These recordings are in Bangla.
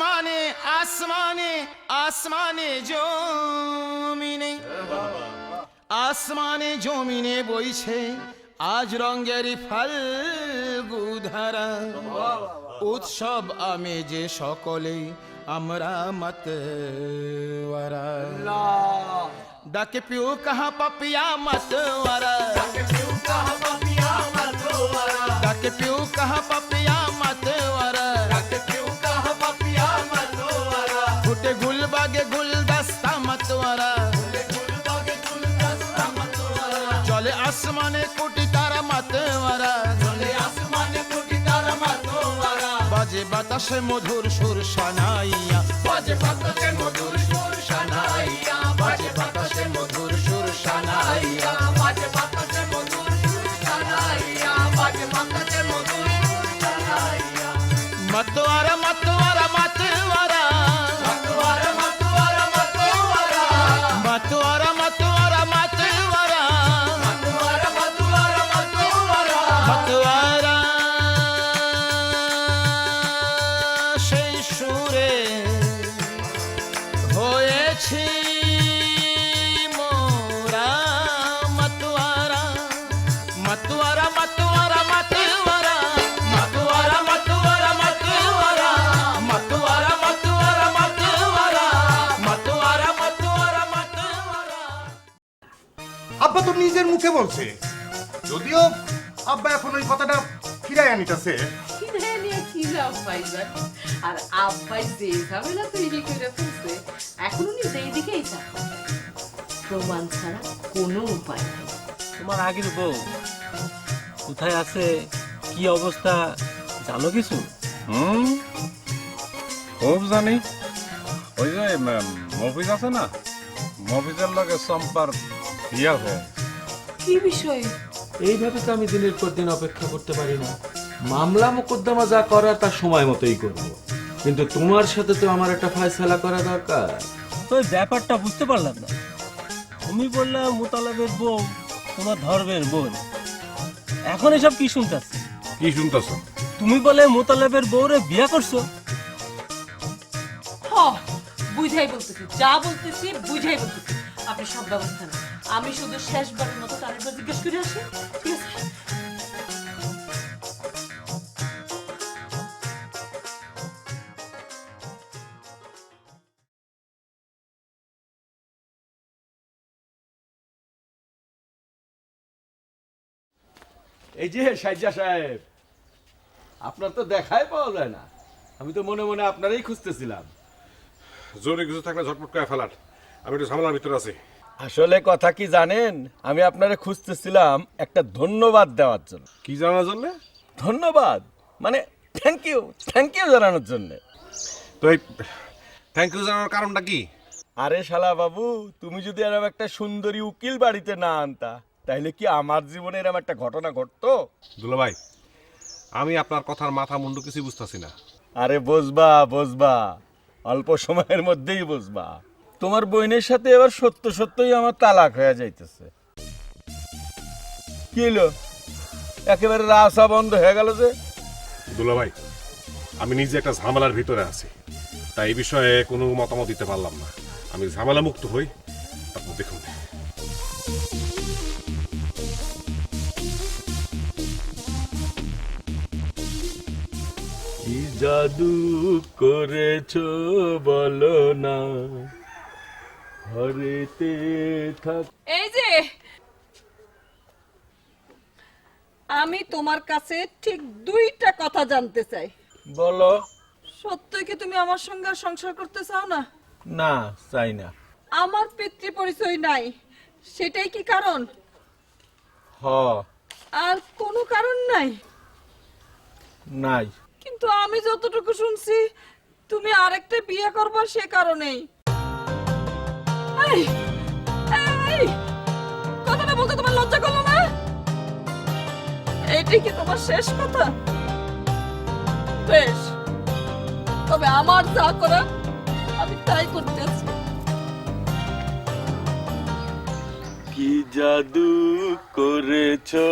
আসমানে আসমানে আসমানে জমিনে আসমানে জমিনে বইছে আজ রঙের ফাল্গুধারা উৎসব আমেজে সকলে আমরা मतवारा डाके पियो कहा पपिया मतवारा डाके पियो कहा पपिया मतवारा डाके पियो कहा पपिया मतवारा डाके पियो कहा पपिया मतवारा फुटे गुलबागे गुलदस्ता मतवारा फुटे गुलबागे गुलदस्ता मतवारा चले आसमाने कोटि तारा मतवारा चले आसमाने कोटि तारा मतवारा बाजे बातासे मधुर सुर शनाइया बाजे बातासे मधुर सुर शनाइया बाजे बातासे मधुर सुर शनाइया बाजे बातासे मधुर सुर शनाइया बाजे बातासे मधुर सुर शनाइया मतवारा मतवारा मतवारा मतवारा मतवारा मतवारा मतवारा मतवारा मतवारा मतवारा मतवारा मतवारा मतवारा সেই সুরে হয়েছি মোরা मतवारा मतवारा मतवारा मतवारा मतवारा मतवारा मतवारा मतवारा मतवारा मतवारा मतवारा मतवारा मतवारा আব্বা তো নিজের মুখে বলছে, যদিও আব্বা এখন ওই কথাটা ফিরাই আনিতেছে। কিনে নিয়ে কি লাভ পাইবার? আর আব্বাই যে ঝামেলা তৈরি করে ফেলছে, এখন উনি যেই দিকেই চান, প্রমাণ ছাড়া কোনো উপায় নেই। তোমার আগের বউ কোথায় আছে, কি অবস্থা জানো কিছু? খুব জানি। ওই যে মফিজ আছে না, মফিজের লগে সম্পার বিয়া হয়। কি বিষয়? এইভাবে তো আমি দিনের পর দিন অপেক্ষা করতে পারি না। মামলা মোকদ্দমা যা করার তার সময় মতোই করব, কিন্তু তোমার সাথে তো আমার একটা ফয়সালা করা দরকার। তো এই ব্যাপারটা বুঝতে পারলাম না। তুমি বললে মোতালেবের বউ তোমার ধর্মের বোন, এখন এসব কি শুনতেছ? কি শুনতেছ? তুমি বলে মোতালেবের বউরে বিয়া করছো? হ, বুঝাই বলতেছি, যা বলতেছি বুঝাই বলতেছি। আপনি সব ব্যবস্থা না, আমি শুধু শেষবারের মতো তার একবার জিজ্ঞেস করে আসি, ঠিক আছে? এই যে সাজ্জা সাহেব, আপনার তো দেখাই পাওয়া যায় না। আমি তো মনে মনে আপনারই খুঁজতেছিলাম। জোরে কিছু থাকলে ঝটপট করে ফেলার, আমি একটু ঝামেলার ভিতরে আছি। আসলে কথা কি জানেন, আমি আপনারে খুঁজতেছিলাম একটা ধন্যবাদ দেওয়ার জন্য। কি জানার জন্য? ধন্যবাদ মানে থ্যাংক ইউ জানানোর জন্য। তো এই থ্যাংক ইউ জানানোর কারণটা কি? আরে শালা বাবু, তুমি যদি এরকম একটা সুন্দরী উকিল বাড়িতে না আনতা, তাইলে কি আমার জীবনে এরকম একটা ঘটনা ঘটতো? দুলা ভাই, আমি আপনার কথার মাথা মুন্ডু কিছু বুঝতেছি না। আরে বুঝবা, অল্প সময়ের মধ্যেই বুঝবা। তোমার বোনের সাথে এবার সত্যই আমার তালাক হয়ে যাইতেছে। কি হলো, একেবারে রাসা বন্ধ হয়ে গেল যে? দুলা ভাই, আমি নিজে একটা ঝামেলার ভিতরে আছি, তাই এই বিষয়ে কোনো মতামত দিতে পারলাম না। আমি ঝামেলা মুক্ত হই, আপনি দেখুন। কি জাদু করেছো বলো না, ঘরেতে থাক। এই যে আমি তোমার কাছে ঠিক দুইটা কথা জানতে চাই। বলো। সত্যই কি তুমি আমার সঙ্গে আর সংসার করতে চাও না? না, চাই না। আমার পিতৃ পরিচয় নাই, সেটাই কি কারণ? হ। আর কোনো কারণ নাই? নাই। কিন্তু আমি যতটুকু শুনছি তুমি আরেকটা বিয়ে করবা, সে কারণেই। এই, এই, কথাটা বলতে তোমার লজ্জা করলো না? এইটাই কি তোমার শেষ কথা? বেশ, তবে আমার যা করা আমি তাই করতেছি। কি জাদু করেছো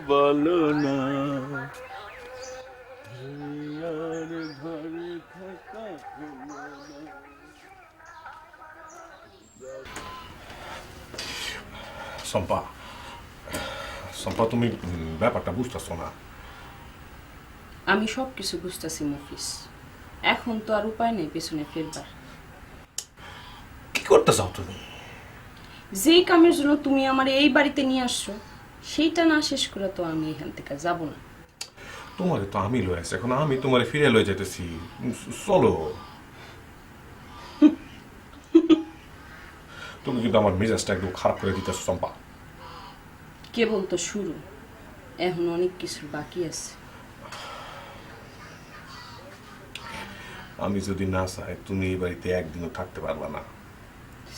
বলো না, ঘরে থাকা সম্পা সম্পা তুমি ব্যাপারটা বুঝতেছো না। আমি সব কিছু বুঝতেছি মফিস, এখন তো আর উপায় নেই পেছনে ফেরবার। কি করতে চাও তুমি? যেই কামের জন্য তুমি আমার এই বাড়িতে নিয়ে আসছো সেইটা না শেষ করে তো আমি এখান থেকে যাব না। তোমারে তো আমি লয়ে আছি, এখন আমি তোমারে ফিরে লয়ে যেতেছি, চলো। তুমি কিন্তু আমার মেজাজটা একদম খারাপ করে দিতেছো চম্পা। কেবল তো শুরু, এখন অনেক কিছু বাকি আছে। আমি যদি না চাই তুমি এই বাড়িতে একদিনও থাকতে পারবা না।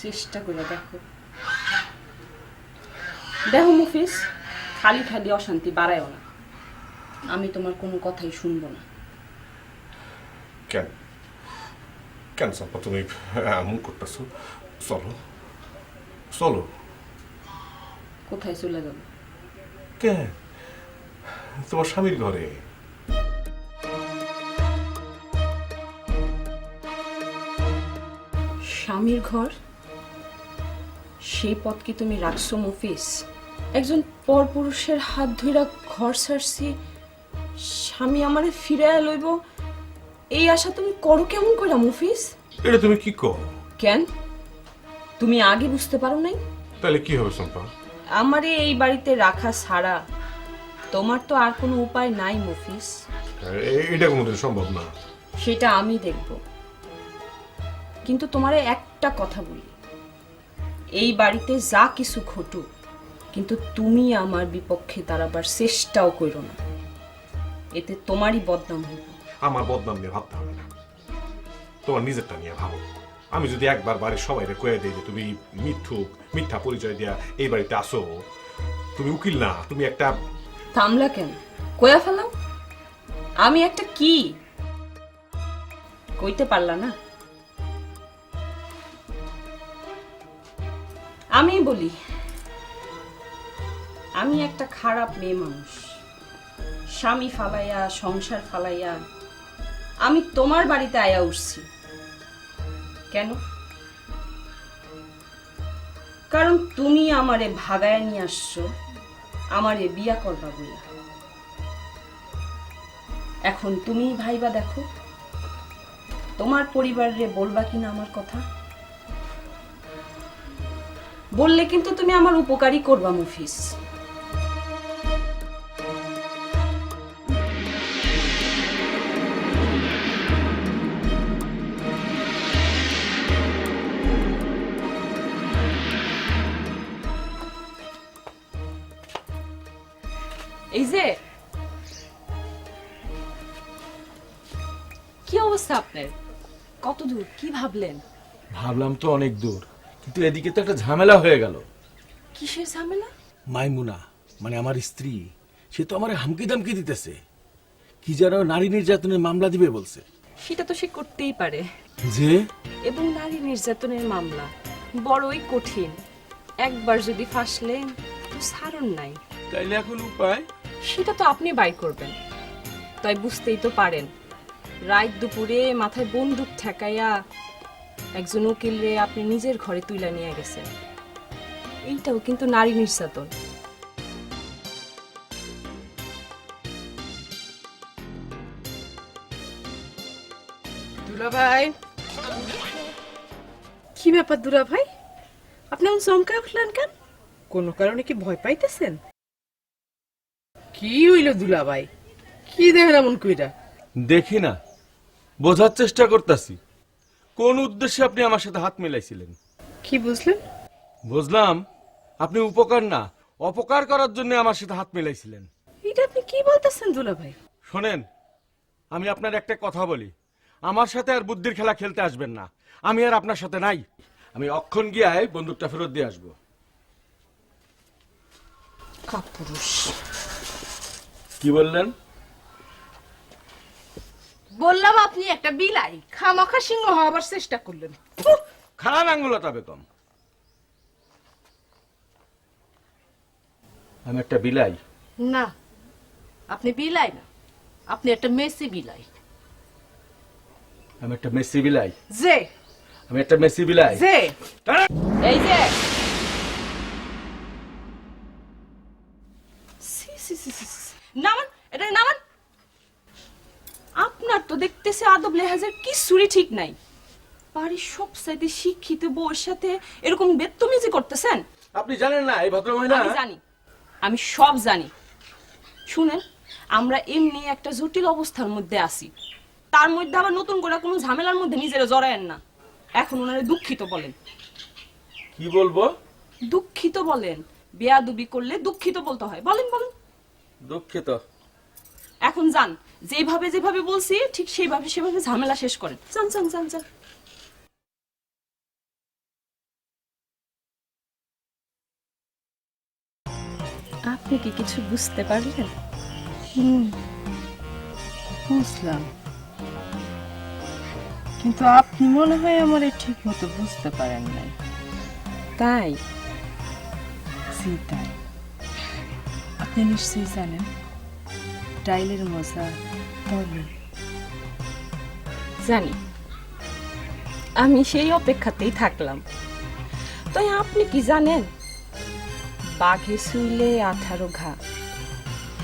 চেষ্টা করে দেখো। দেখো মুফিস, খালি খালি অশান্তি বাড়ায়ও না, আমি তোমার কোনো কথাই শুনবো না। কেন কেন চম্পা তুমি এমন করতেছো? চলো চলো। কোথায় চলে যাব? কেন? তোমার স্বামীর ঘরে। স্বামীর ঘর? সেই পথ কি তুমি রাখছো মুফিস? একজন পরপুরুষের হাত ধইরা ঘর ছাড়ছি, স্বামী আমারে ফিরাইয়া লইব, এই আশা তুমি করো কেমন কইরা মুফিস? এটা তুমি কি কও? কেন তুমি আগে বুঝতে পারো নাই? তাহলে কি হবে চম্পা? আমারে এই বাড়িতে রাখা ছাড়া তোমার তো আর কোনো উপায় নাই মুফিস। এটা কোনোদিন সম্ভব না। সেটা আমি দেখব, কিন্তু তোমারে একটা কথা বলি, এই বাড়িতে যা কিছু ঘটুক কিন্তু তুমি আমার বিপক্ষে দাঁড়াবার চেষ্টাও করো না, এতে তোমারই বদনাম হইব। আমার বদনাম নিয়ে ভাবতে হবে না, তোমার নিজেরটা নিয়ে ভাবো। আমি যদি একবার বাড়ির সবাই কয়ে দিই যে তুমি মিথ্যা পরিচয় দিয়া এই বাড়িতে আসো, তুমি উকিল না, তুমি একটা। থামলা কেন? কয়া ফেলাও। আমি একটা কি কইতে পারলা না? আমি বলি, আমি একটা খারাপ মেয়ে মানুষ, স্বামী ফালাইয়া সংসার ফালাইয়া আমি তোমার বাড়িতে আয়া উঠছি। কেন? কারণ তুমি আমারে ভাগায়া নিয়ে আসছো আমারে বিয়া করবা বইয়া। এখন তুমি ভাইবা দেখো তোমার পরিবারে বলবা কিনা আমার কথা। বললে কিন্তু তুমি আমার উপকারই করবা মুফিস। এই যে কি অবস্থা আপনার? কত দূর? কি ভাবলেন? ভাবলাম তো অনেক দূর, কিন্তু এদিকে তো একটা ঝামেলা হয়ে গেল। কিসের ঝামেলা? মাইমুনা মানে আমার স্ত্রী, সে তো আমার হামকি দামকি দিতেছে, কি যেন নারী নির্যাতনের মামলা দিবে বলছে। সেটা তো সে করতেই পারে, যে এবং নারী নির্যাতনের মামলা বড়ই কঠিন, একবার যদি ফাঁসলেন তো ছাড়ন নাই। তাইলে এখন উপায়? সেটা তো আপনি বাই করবেন। তাই বুঝতেই তো পারেন, রাত দুপুরে মাথায় বন্দুক ঠেকাইয়া একজন উকিলরে আপনি নিজের ঘরে তুইলা নিয়ে গেছেন, এইটাও কিন্তু নারী নির্যাতন। দুলা ভাই, কি ব্যাপার দুলা ভাই, আপনি এমন চমকা উঠলেন কেন? কোন কারণে কি ভয় পাইতেছেন? কি হইল দুলা ভাই, কি দেখেন এমন কইরা? দেখি না, বোঝার চেষ্টা করতেছি কোন উদ্দেশ্যে আপনি আমার সাথে হাত মিলাইছিলেন। কি বুঝলেন? বুঝলাম আপনি উপকার না অপকার করার জন্য আমার সাথে হাত মিলাইছিলেন। এটা আপনি কি বলতেছেন দুলা ভাই? শোনেন, আমি আপনার একটা কথা বলি, আমার সাথে আর বুদ্ধির খেলা খেলতে আসবেন না। আমি আর আপনার সাথে নাই, আমি অক্ষণ গিয়ায় বন্দুকটা ফেরত দিয়ে আসবো। কাপুরুষ। কি বললেন? বললাম আপনি একটা বিলাই, খামাখা সিংহ হবার চেষ্টা করলেন। খান আঙ্গুলতা বেগম, আমি একটা বিলাই না, আপনি বিলাই না, আপনি একটা মেসি বিলাই। আমি একটা মেসি বিলাই। যে আমি একটা মেসি বিলাই। যে এই যে সি সি সি সি। নামান, এটা নামান। আপনার তো দেখতেছে আদব লেহাজের কিছুরই ঠিক নাই। বাড়ির সবচাইতে শিক্ষিত বউয়ের সাথে এরকম বেত্তমিজি করতেছেন। আপনি জানেন না এই ভদ্রমহিলা? আমি জানি, আমি সব জানি। শুনেন, আমরা এমনি একটা জটিল অবস্থার মধ্যে আছি, তার মধ্যে আবার নতুন করে কোনো ঝামেলার মধ্যে নিজেরা জড়ায়েন না। এখন ওনারে দুঃখিত বলেন। কি বলবো? দুঃখিত বলেন। বেয়াদবি করলে দুঃখিত বলতে হয়। বলেন বলেন। দুঃখিত। এখন যান, যেভাবে যেভাবে বলছি ঠিক সেইভাবে সেভাবে ঝামেলা শেষ করেন। যান যান যান যান। আপনি কি কিছু বুঝতে পারলেন? বুঝলাম, কিন্তু আপনি মনে হয় আমার ঠিক মতো বুঝতে পারেন নাই। তাই? জি তাই। আপনি নিশ্চয়ই জানেন ডাইলের মজা তলে। জানি, আমি সেই অপেক্ষাতেই থাকলাম। তাই আপনি কি জানেন, বাঘে শুইলে 18 ঘা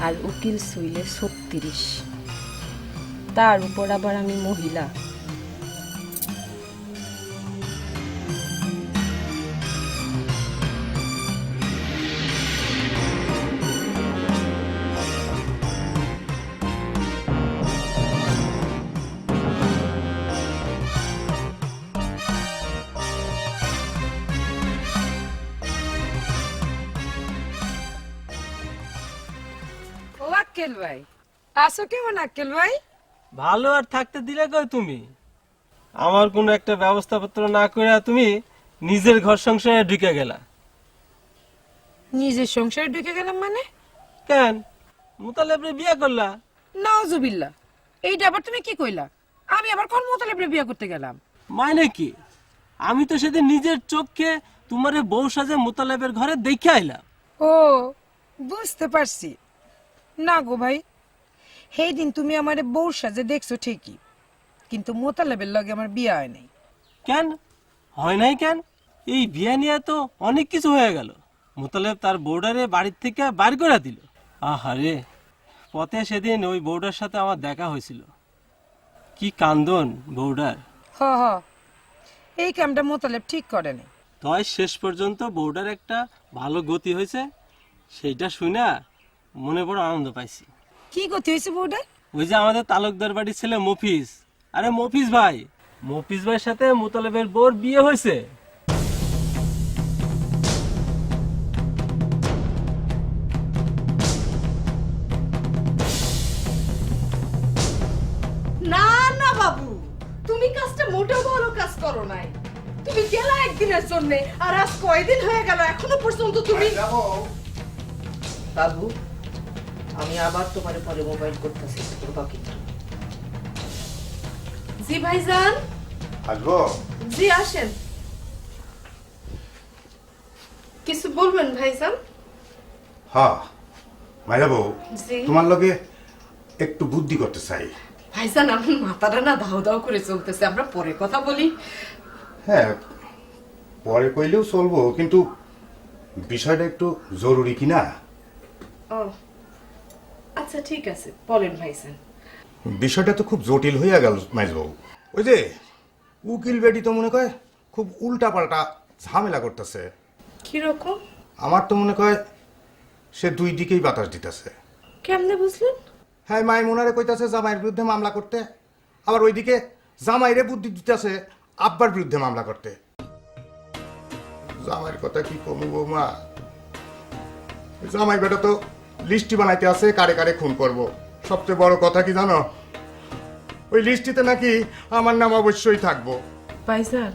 আর উকিল শুইলে 36। তার উপর আবার আমি মহিলা। ও আক্কেল ভাই, আসো কেমন আক্কেল ভাই? ভালো আর থাকতে দিলে কই তুমি? আমার কোনো একটা ব্যবস্থাপত্র না করে তুমি নিজের ঘর সংসারে ঢুকে গেলা। নিজের সংসারে ঢুকে গেলাম মানে? কেন মুতালেবরে বিয়ে করলা? নাউজুবিল্লাহ, এইটা আবার তুমি কি কইলা? আমি আবার কোন মোতালেবরে বিয়ে করতে গেলাম? মানে কি? আমি তো সেদিন নিজের চোখে তোমার বউ সাজে মুতালেবের ঘরে দেখে আইলাম। ও বুঝতে পারছি। না গো ভাই, সেই দিন তুমি আমার বউর সাজে দেখছো ঠিকই, কিন্তু মোতালেবের লগে আমার বিয়ে হয় নাই। কেন হয় নাই কেন? এই বিয়ে নিয়ে তো অনেক কিছু হয়ে গেল। মুতালেব তার বউডারে বাড়ির থেকে বার করে দিল। আহারে, পথে সেদিন ওই বউডার সাথে আমার দেখা হয়েছিল। কি কান্দন বউডার। হ হ, এই কামটা মোতালেব ঠিক করে নাই। তয় শেষ পর্যন্ত বউডার একটা ভালো গতি হয়েছে, সেইটা শুনে মনে বড় আনন্দ পাইছি। কি গতি হয়েছে বউটা? ওই যে আমাদের তালুকদার বাড়ির ছেলে মফিজ, আরে মফিজ ভাই, মফিজ ভাইয়ের সাথে মুতালেবের বউর বিয়ে হয়েছে। না না বাবু, তুমি কাজটা মোটেও ভালো কাজ করো নাই। তুমি গেলা একদিনের জন্য, আর আজ কয়দিন হয়ে গেল এখনো পর্যন্ত তুমি। বাবু, আমি আবার তোমার পরে মোবাইল করতেছি, করবা কিন্তু। জি ভাইজান। আসবো? জি আসেন। কিছু বলবেন ভাইজান? হ্যাঁ মাইরা বউ, জি তোমার লগে একটু বুদ্ধি করতে চাই। ভাইজান, আমার মাথাটা না দাও দাও করে চলতেছে, আমরা পরে কথা বলি। হ্যাঁ পরে কইলেও চলবো, কিন্তু বিষয়টা একটু জরুরি কি না? ও আচ্ছা ঠিক আছে, বলেন ভাইজান। বিষয়টা তো খুব জটিল হইয়া গেল মাইজবাবু। ওই যে উকিল বেটি তো মনে কয় খুব উল্টা পাল্টা ঝামেলা করতেছে। কিরকম? আমার তো মনে কয় সে দুই দিকেই বাতাস দিতেছে। কেমনে বুঝলেন? হ্যাঁ মাইমুনারে কইতাছে জামাইয়ের বিরুদ্ধে মামলা করতে, আবার ওইদিকে জামাইরে বুদ্ধি দিতেছে আব্বার বিরুদ্ধে মামলা করতে। জামাইয়ের কথা কি কমু বৌমা, জামাই বেটা তো লিস্টি বানাইতে আছে কারে কারে খুন করব। সবচেয়ে বড় কথা কি জানো, ওই লিস্টিতে নাকি আমার নাম অবশ্যই থাকবো। ভাইজান,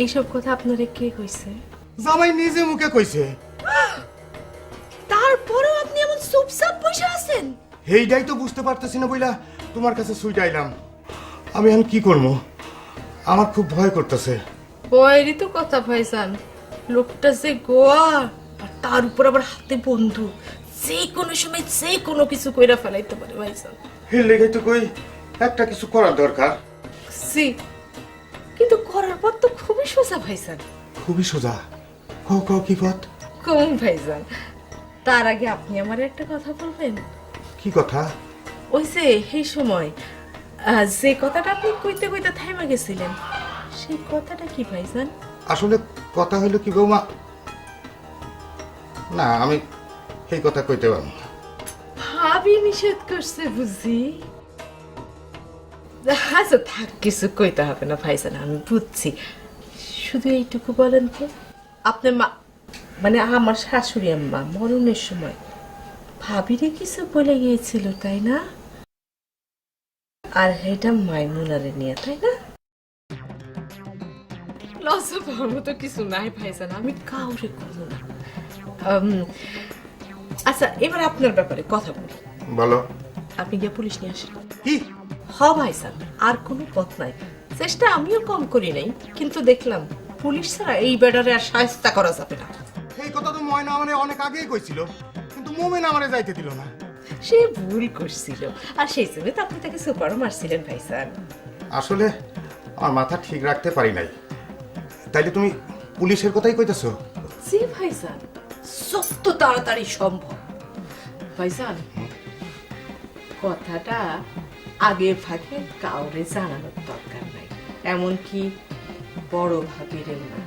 এইসব কথা আপনারে কে কইছে? জামাই নিজে মুখে কইছে। তারপরেও আপনি এমন চুপচাপ বসে আছেন? এইটাই তো বুঝতে পারতেছি না বইলা তোমার কাছে সুইটাইলাম। আমি এখন কি করবো, আমার খুব ভয় করতেছে। বয়েরই তো কথা ভাইজান, লোকটা যে গোয়া, আর তার উপর আবার হাতে বন্দুক, যে কোনো সময় যে কোনো কিছু কইরা ফেলাইতে পারে ভাইজান। এর লেগে তো কই একটা কিছু করার দরকার। জি, কিন্তু করার পর তো খুবই সোজা ভাইজান। খুবই সোজা। কও কও কি পথ? কম ভাইজান, তার আগে আপনি আমার একটা কথা বলবেন? কি কথা? ওই যে সেই সময় যে কথাটা আপনি কইতে কইতে থাইমা গেছিলেন, সেই কথাটা কি ভাইজান? আসলে কথা হইলো কি বৌমা, না আমি এই কথা কইতে পারবো না। ভাবি নিষেধ করছে বুঝি? আচ্ছা থাক, কিছু কইতে হবে না ভাইজান, আমি বুঝছি। শুধু এইটুকু বলেন তো, আপনার মা মানে আমার শাশুড়ি আম্মা মরণের সময় ভাবিরে কিছু বলে গিয়েছিল তাই না? আর এটা মাইমুনারে নিয়ে, তাই না? লজ্জা পাওয়ার মতো কিছু নাই ভাইজান, আমি কাউরে করবো না। আচ্ছা এবার আপনার ব্যাপারে কথা বলি। বলো। আপনি গিয়ে পুলিশ নিয়ে আসেন। কি? হ ভাইজান, আর কোনো পথ নাই। চেষ্টা আমিও কম করি নাই, কিন্তু দেখলাম পুলিশ ছাড়া এই বেডারে আর শায়েস্তা করা যাবে না। এই কথা তো ময়না আমারে অনেক আগেই কইছিল, কিন্তু মোমেন আমারে যাইতে দিল না। সে ভুল করছিল, আর সেই জন্য তো আপনি তাকে সুপারও মারছিলেন ভাইজান। আসলে আমার মাথা ঠিক রাখতে পারি নাই। তাইলে তুমি পুলিশের কথাই কইতেছো? জি ভাইজান, যত তাড়াতাড়ি সম্ভব। ভাইজান কথাটা আগে ভাগে কাউরে জানানোর দরকার নাই, এমনকি বড় ভাবিরেও না।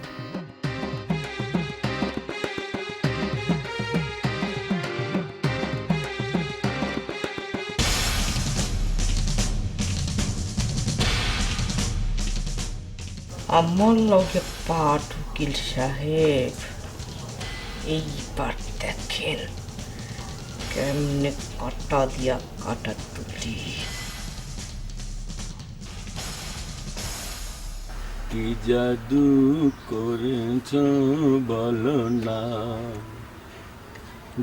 আমার লগে পাট উকিল সাহেব, এইবার দেখেন কেমনে কাটা দিয়া কাটা তুলি। কি জাদু করেছ বলো না,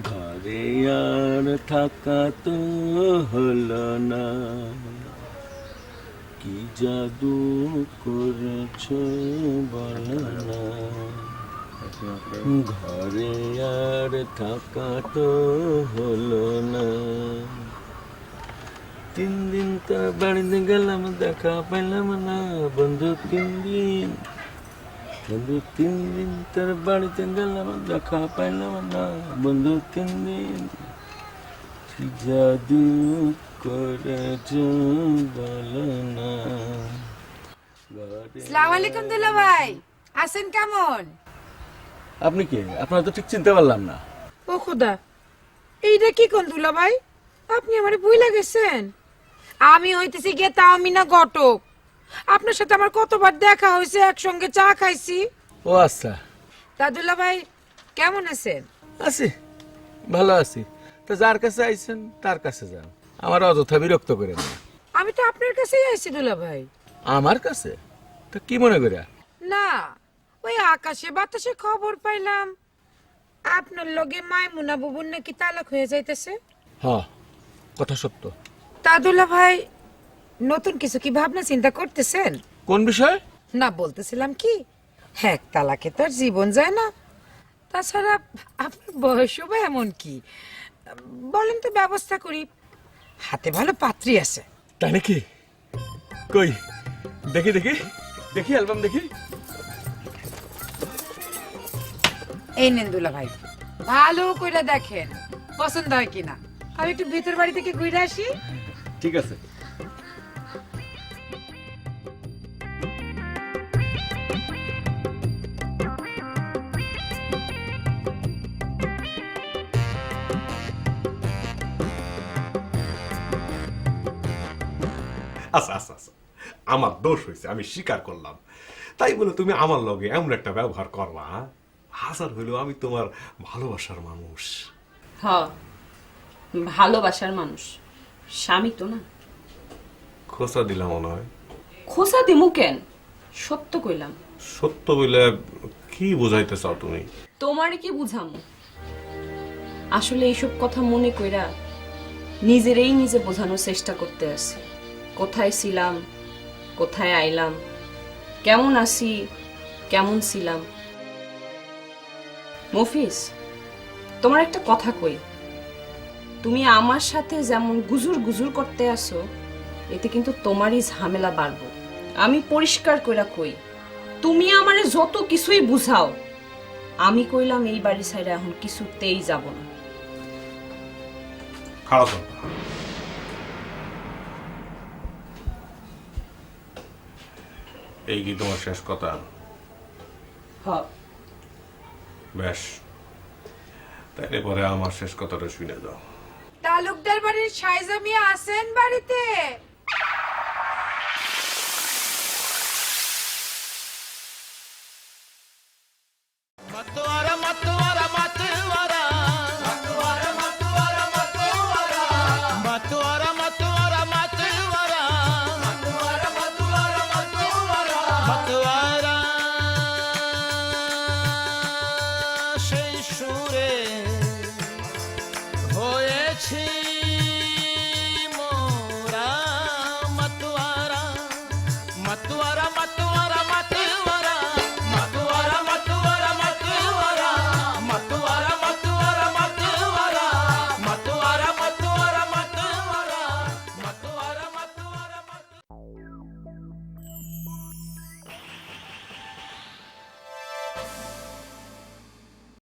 ঘরে আর থাকা তো হলো না। কি জাদু করেছ বলো না, ঘরে আর থাকা তো হলো না। 3 দিন তার বাড়িতে গেলাম, দেখা পেলাম না বন্ধু। 3 দিন বন্ধু, 3 দিন তার বাড়িতে গেলাম, দেখা পেলাম না বন্ধু। 3 দিন কি জাদু করেছ বলো না। আসসালামু আলাইকুম দুলা ভাই, আছেন কেমন? আপনি কে? আপনারা তো ঠিক চিনতে পারলাম না। ও খোদা, এইটা কি কোন দুলা ভাই, আপনি আমারে ভুইলা গেছেন? আমি হইতেছি গিয়ে তাওমিনা ঘটক। আপনার সাথে আমার কতবার দেখা হয়েছে, একসঙ্গে চা খাইছি। ও আচ্ছা, তা দুলা ভাই কেমন আছেন? আছি, ভালো আছি। তো যার কাছে আইছেন তার কাছে যান, আমার অযথা বিরক্ত করে না। আমি তো আপনার কাছেই আইছি দুলা ভাই। আমার কাছে? তো কি মনে করে? না, ওই আকাশে বাতাসে খবর পাইলাম আপনার লগে মাইমুনা বুবুর নাকি তালাক হয়ে যাইতেছে। হ, কথা সত্য। তা দুলা ভাই নতুন কিছু কি ভাবনা চিন্তা করতেছেন? কোন বিষয়? না বলতেছিলাম কি, এক তালাকে তো আর জীবন যায় না। তাছাড়া আপনার বয়সও বা এমন কি, বলেন তো ব্যবস্থা করি, হাতে ভালো পাত্রী আছে। তাই নাকি? কই দেখি দেখি দেখি, অ্যালবাম দেখি। এই নেন দুলা ভাই, ভালো করে দেখেন পছন্দ হয় কিনা। আমি একটু ভিতর বাড়ি থেকে ঘুরে আসি। ঠিক আছে। আচ্ছা আচ্ছা আচ্ছা, আমার দোষ হয়েছে, আমি স্বীকার করলাম। তাই বলে তুমি আমার লগে এমন একটা ব্যবহার করবা? হাজার হইলেও আমি তোমার ভালোবাসার মানুষ। হ, ভালোবাসার মানুষ, স্বামী তো না। খোঁচা দিলাম মনে হয়। খোসা দিমু কেন, সত্য কইলাম। সত্য বলে কি বোঝাইতে চাও তুমি? তোমারে কি বুঝামু? আসলে এইসব কথা মনে কইরা নিজেরই নিজে বোঝানোর চেষ্টা করতে আছি। কোথায় ছিলাম, কোথায় আইলাম, কেমন আছি, কেমন ছিলাম। মফিজ, তোমার একটা কথা কই, তুমি আমার সাথে যেমন গুজুর গুজুর করতে আসো, এতে কিন্তু তোমারই ঝামেলা বাড়বো। আমি পরিষ্কার কইরা কই, তুমি আমারে যত কিছুই বুঝাও, আমি কইলাম এই বাড়ি ছাইরা এখন কিছুতেই যাব না। খাড়া চলবা। এই কি তোমার শেষ কথা? বেশ, তাইলে পরে আমার শেষ কথাটা শুনে যাও। তালুকদার বাড়ির সাইজা মিয়া আছেন বাড়িতে? मतवारा मतवारा मतवारा मतवारा मतवारा मतवारा मतवारा मतवारा मतवारा मतवारा मतवारा मतवारा मतवारा সেই সুরে হয়েছি মোরা मतवारा मतवारा